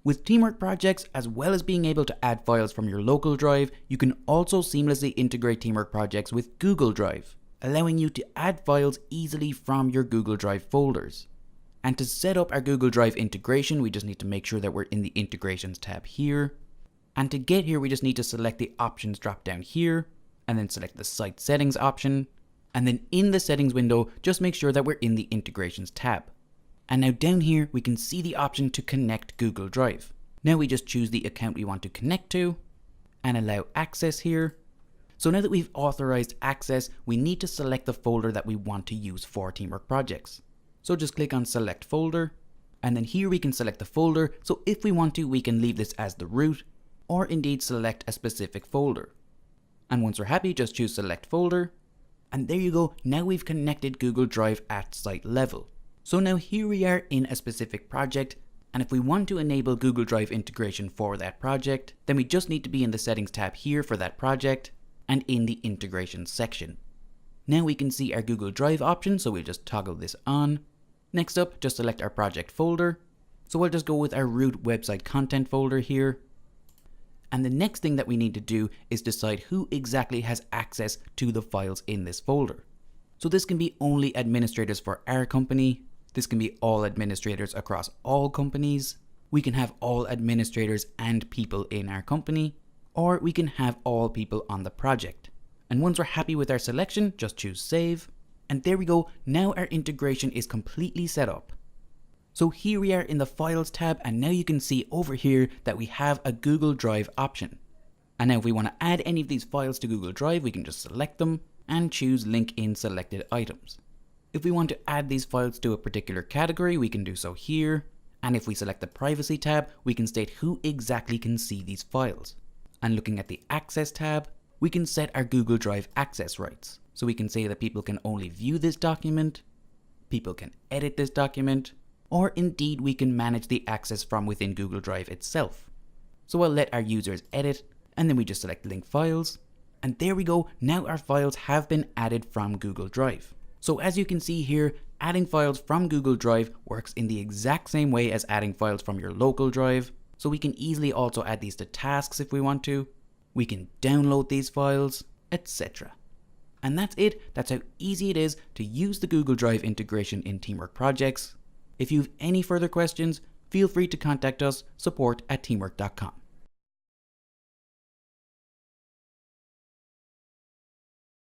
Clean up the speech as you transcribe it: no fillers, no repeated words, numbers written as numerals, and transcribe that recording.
With Teamwork projects, as well as being able to add files from your local drive, you can also seamlessly integrate Teamwork projects with Google Drive, allowing you to add files easily from your Google Drive folders. And to set up our Google Drive integration, we just need to make sure that we're in the Integrations tab here. And to get here, we just need to select the Options drop down here, and then select the Site Settings option. And then in the Settings window, just make sure that we're in the Integrations tab. And now down here, we can see the option to connect Google Drive. Now we just choose the account we want to connect to and allow access here. So now that we've authorized access, we need to select the folder that we want to use for Teamwork projects. So just click on Select Folder, and then here we can select the folder. So if we want to, we can leave this as the root, or indeed select a specific folder. And once we're happy, just choose Select Folder. And there you go, now we've connected Google Drive at site level. So now here we are in a specific project, and if we want to enable Google Drive integration for that project, then we just need to be in the Settings tab here for that project, and in the Integration section. Now we can see our Google Drive option, so we'll just toggle this on. Next up, just select our project folder. So we'll just go with our root website content folder here. And the next thing that we need to do is decide who exactly has access to the files in this folder. So this can be only administrators for our company. This can be all administrators across all companies. We can have all administrators and people in our company, or we can have all people on the project. And once we're happy with our selection, just choose Save. And there we go, now our integration is completely set up. So here we are in the Files tab, and now you can see over here that we have a Google Drive option. And now if we want to add any of these files to Google Drive, we can just select them and choose Link in Selected Items. If we want to add these files to a particular category, we can do so here. And if we select the Privacy tab, we can state who exactly can see these files. And looking at the Access tab, we can set our Google Drive access rights. So we can say that people can only view this document, people can edit this document, or indeed we can manage the access from within Google Drive itself. So I'll let our users edit, and then we just select Link Files. And there we go, now our files have been added from Google Drive. So as you can see here, adding files from Google Drive works in the exact same way as adding files from your local drive. So we can easily also add these to tasks if we want to. We can download these files, etc. And that's it. That's how easy it is to use the Google Drive integration in Teamwork projects. If you have any further questions, feel free to contact us, support@teamwork.com.